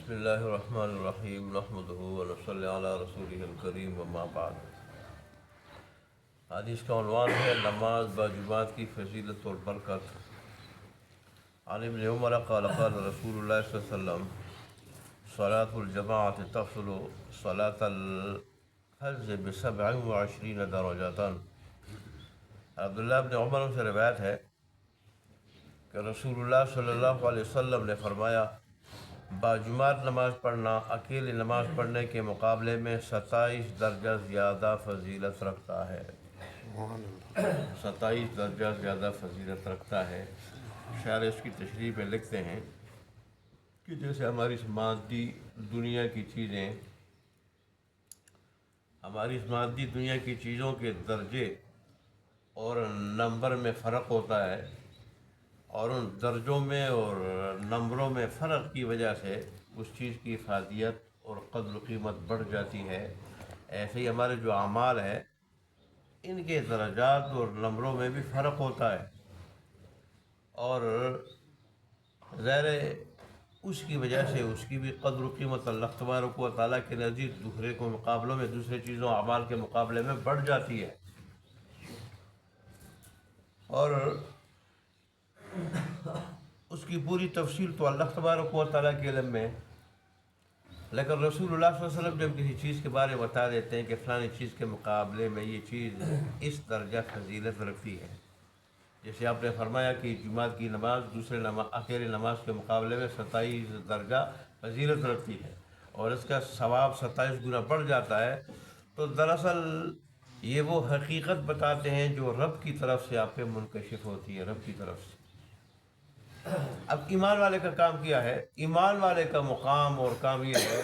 بسم اللہ الرحمن الرحیم نحمدہ ونصلی علی رسولہ الکریم وما بعد۔ حدیث کا عنوان ہے نماز باجماعت کی فضیلت اور برکت۔ عن ابن عمر قال قال رسول اللہ صلی اللہ علیہ وسلم صلاة الجماعت تفضل صلاة الفرض ب27 درجة۔ عبداللہ ابن عمر سے روایت ہے کہ رسول اللہ صلی اللہ علیہ وسلم نے فرمایا باجماعت نماز پڑھنا اکیلی نماز پڑھنے کے مقابلے میں 27 درجہ زیادہ فضیلت رکھتا ہے۔ 27 درجہ زیادہ فضیلت رکھتا ہے۔ شاعر اس کی تشریح میں لکھتے ہیں کہ جیسے ہماری اس مادی دنیا کی چیزیں، ہماری اس مادی دنیا کی چیزوں کے درجے اور نمبر میں فرق ہوتا ہے، اور ان درجوں میں اور نمبروں میں فرق کی وجہ سے اس چیز کی افادیت اور قدر و قیمت بڑھ جاتی ہے، ایسے ہی ہمارے جو اعمال ہیں ان کے درجات اور نمبروں میں بھی فرق ہوتا ہے، اور ظاہر اس کی وجہ سے اس کی بھی قدر و قیمت اللہ تبارک و تعالیٰ کے نزدیک دوسرے کو مقابلوں میں دوسرے چیزوں اعمال کے مقابلے میں بڑھ جاتی ہے۔ اور اس کی پوری تفصیل تو اللہ تبارک و تعالیٰ کے علم میں، لیکن رسول اللہ صلی اللہ علیہ وسلم جب کسی چیز کے بارے میں بتا دیتے ہیں کہ فلانی چیز کے مقابلے میں یہ چیز اس درجہ فضیلت رکھتی ہے، جیسے آپ نے فرمایا کہ جمعہ کی نماز دوسرے اکیلے نماز کے مقابلے میں 27 درجہ فضیلت رکھتی ہے اور اس کا ثواب 27 گنا بڑھ جاتا ہے، تو دراصل یہ وہ حقیقت بتاتے ہیں جو رب کی طرف سے آپ پہ منکشف ہوتی ہے، رب کی طرف سے۔ اب ایمان والے کا کام کیا ہے؟ ایمان والے کا مقام اور کام یہ ہے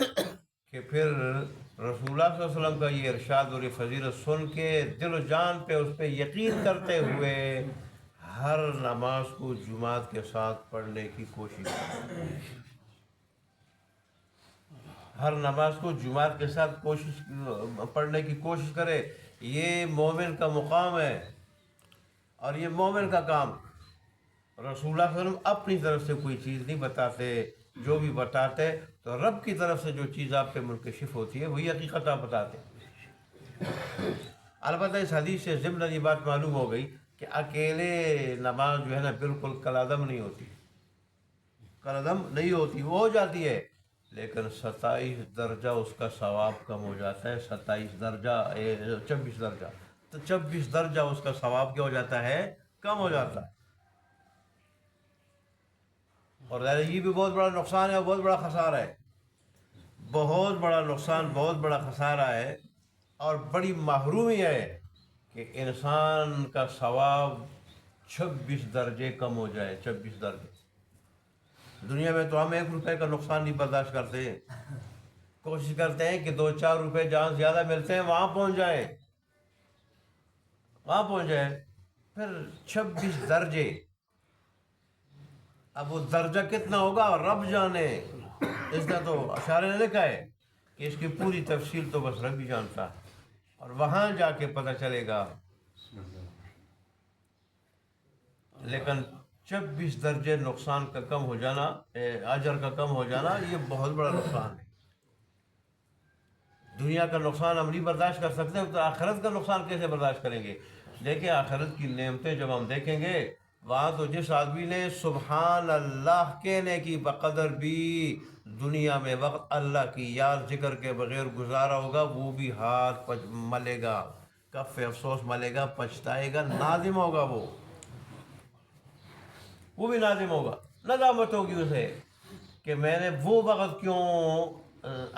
کہ پھر رسول اللہ صلی اللہ علیہ وسلم کا یہ ارشاد اور یہ فضیلت سن کے دل و جان پہ اس پہ یقین کرتے ہوئے ہر نماز کو جماعت کے ساتھ پڑھنے کی کوشش کرے، ہر نماز کو جماعت کے ساتھ پڑھنے کی کوشش کرے۔ یہ مومن کا مقام ہے اور یہ مومن کا کام۔ رسول اللہ صلی اللہ علیہ وسلم اپنی طرف سے کوئی چیز نہیں بتاتے، جو بھی بتاتے تو رب کی طرف سے جو چیز آپ پہ منکشف ہوتی ہے وہی حقیقت آپ بتاتے۔ البتہ اس حدیث سے ضمن یہ بات معلوم ہو گئی کہ اکیلے نماز جو ہے نا بالکل کالعدم نہیں ہوتی، کالعدم نہیں ہوتی، وہ ہو جاتی ہے، لیکن 27 درجہ اس کا ثواب کم ہو جاتا ہے۔ 27 درجہ 26 درجہ، تو 26 درجہ اس کا ثواب کیا ہو جاتا ہے؟ کم ہو جاتا ہے۔ اور یہ بھی بہت بڑا نقصان ہے اور بہت بڑا خسارہ ہے، بہت بڑا نقصان، بہت بڑا خسارہ ہے اور بڑی محرومی ہے کہ انسان کا ثواب 26 درجے کم ہو جائے۔ 26 درجے دنیا میں تو ہم 1 روپے کا نقصان نہیں برداشت کرتے، کوشش کرتے ہیں کہ 2-4 روپے جہاں زیادہ ملتے ہیں وہاں پہنچ جائیں، وہاں پہنچ جائیں۔ پھر 26 درجے، اب وہ درجہ کتنا ہوگا رب جانے، اس نے تو اشارے نے لکھا ہے کہ اس کی پوری تفصیل تو بس رب ہی جانتا ہے، اور وہاں جا کے پتہ چلے گا۔ لیکن 26 درجے نقصان کا کم ہو جانا، اجر کا کم ہو جانا، یہ بہت بڑا نقصان ہے۔ دنیا کا نقصان ہم نہیں برداشت کر سکتے تو آخرت کا نقصان کیسے برداشت کریں گے؟ دیکھیں آخرت کی نعمتیں جب ہم دیکھیں گے، وہاں تو جس آدمی نے سبحان اللہ کہنے کی بقدر بھی دنیا میں وقت اللہ کی یاد ذکر کے بغیر گزارا ہوگا، وہ بھی ہاتھ ملے گا، کف افسوس ملے گا، پچھتائے گا، نادم ہوگا، وہ بھی نادم ہوگا، ندامت ہوگی اسے کہ میں نے وہ وقت کیوں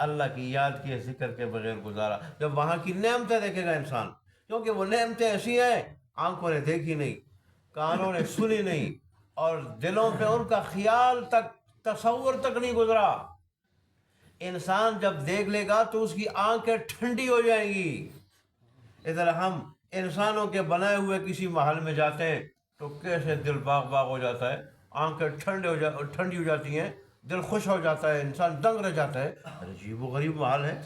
اللہ کی یاد کے ذکر کے بغیر گزارا۔ جب وہاں کی نعمتیں دیکھے گا انسان، کیونکہ وہ نعمتیں ایسی ہیں آنکھوں نے دیکھی نہیں، کانوں نے سنی نہیں، اور دلوں پہ ان کا خیال تک، تصور تک نہیں گزرا۔ انسان جب دیکھ لے گا تو اس کی آنکھیں ٹھنڈی ہو جائیں گی۔ ادھر ہم انسانوں کے بنائے ہوئے کسی محل میں جاتے ہیں تو کیسے دل باغ باغ ہو جاتا ہے، آنکھیں ٹھنڈی ہو جاتی ہیں، دل خوش ہو جاتا ہے، انسان دنگ رہ جاتا ہے۔ عجیب و غریب محل ہے،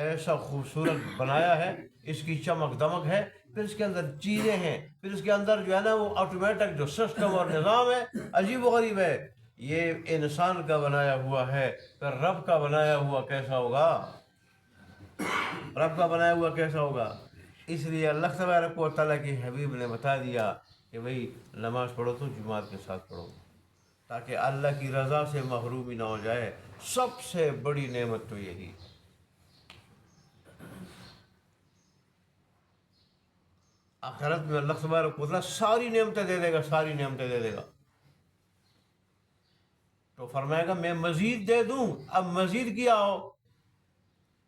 ایسا خوبصورت بنایا ہے، اس کی چمک دمک ہے، پھر اس کے اندر چیزیں ہیں، پھر اس کے اندر جو ہے نا وہ آٹومیٹک جو سسٹم اور نظام ہے، عجیب و غریب ہے۔ یہ انسان کا بنایا ہوا ہے، پھر رب کا بنایا ہوا کیسا ہوگا؟ رب کا بنایا ہوا کیسا ہوگا؟ اس لیے اللہ تبارک و تعالیٰ کے حبیب نے بتا دیا کہ بھئی نماز پڑھو تو جماعت کے ساتھ پڑھو، تاکہ اللہ کی رضا سے محرومی نہ ہو جائے۔ سب سے بڑی نعمت تو یہی، آخرت میں اللہ تبارک و تعالیٰ ساری نعمتیں دے دے گا، ساری نعمتیں دے دے گا، تو فرمائے گا میں مزید دے دوں۔ اب مزید کیا ہو،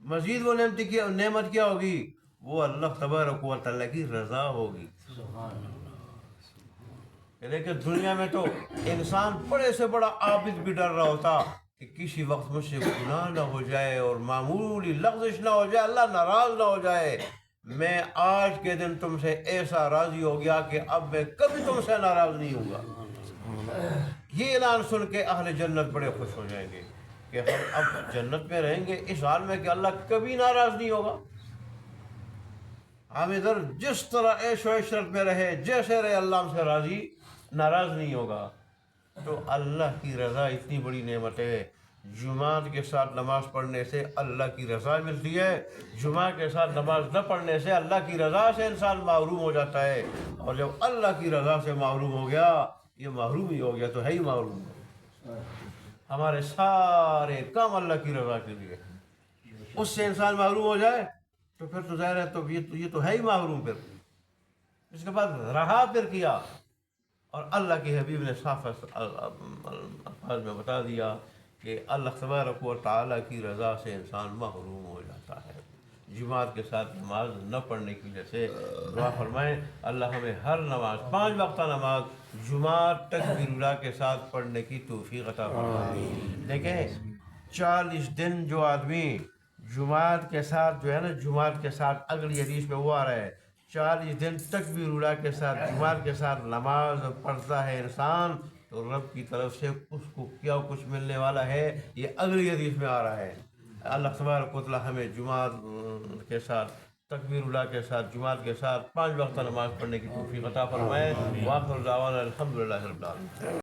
مزید وہ نعمت کیا ہوگی؟ وہ اللہ تبارک و تعالیٰ کی رضا ہوگی۔ لیکن دنیا میں تو انسان بڑے سے بڑا عابد بھی ڈر رہا ہوتا کہ کسی وقت مجھ سے گناہ نہ ہو جائے اور معمولی لغزش نہ ہو جائے، اللہ ناراض نہ ہو جائے۔ میں آج کے دن تم سے ایسا راضی ہو گیا کہ اب میں کبھی تم سے ناراض نہیں ہوں گا۔ یہ اعلان سن کے اہل جنت بڑے خوش ہو جائیں گے کہ ہم اب جنت میں رہیں گے اس حال میں کہ اللہ کبھی ناراض نہیں ہوگا۔ ہم ادھر جس طرح عیش و عشرت میں رہے، جیسے رہے، اللہ ہم سے راضی ناراض نہیں ہوگا۔ تو اللہ کی رضا اتنی بڑی نعمت ہے۔ جمعہ کے ساتھ نماز پڑھنے سے اللہ کی رضا ملتی ہے، جمعہ کے ساتھ نماز نہ پڑھنے سے اللہ کی رضا سے انسان محروم ہو جاتا ہے، اور جب اللہ کی رضا سے محروم ہو گیا، یہ محروم ہی ہو گیا تو ہے ہی محروم۔ ہمارے سارے کام اللہ کی رضا کے لیے، اس سے انسان محروم ہو جائے تو پھر تو ظاہر ہے تو یہ تو ہے ہی محروم۔ پھر اس کے بعد رہا پھر کیا، اور اللہ کے حبیب نے صاف الفاظ میں بتا دیا کہ اللہ تبارک و تعالیٰ کی رضا سے انسان محروم ہو جاتا ہے۔ جماعت کے ساتھ نماز نہ پڑھنے کی وجہ سے دعا فرمائیں اللہ ہمیں ہر نماز، 5 وقتہ نماز جمعہ تکبیر اللہ کے ساتھ پڑھنے کی توفیق عطا فرمائے۔ دیکھیں 40 دن جو آدمی جمعات کے ساتھ جو ہے نا، جمعات کے ساتھ اگلی حدیث میں وہ آ رہا ہے 40 دن تکبیر اللہ کے ساتھ جمعات کے ساتھ نماز پڑھتا ہے انسان، تو رب کی طرف سے اس کو کیا کچھ ملنے والا ہے، یہ اگلی حدیث میں آ رہا ہے۔ اللہ تبارک و تعالیٰ ہمیں جمعات کے ساتھ تکبیر اللہ کے ساتھ جمعات کے ساتھ 5 وقتہ نماز پڑھنے کی توفیق عطا فرمائے۔ وآخر دعوانا الحمدللہ رب العالمین۔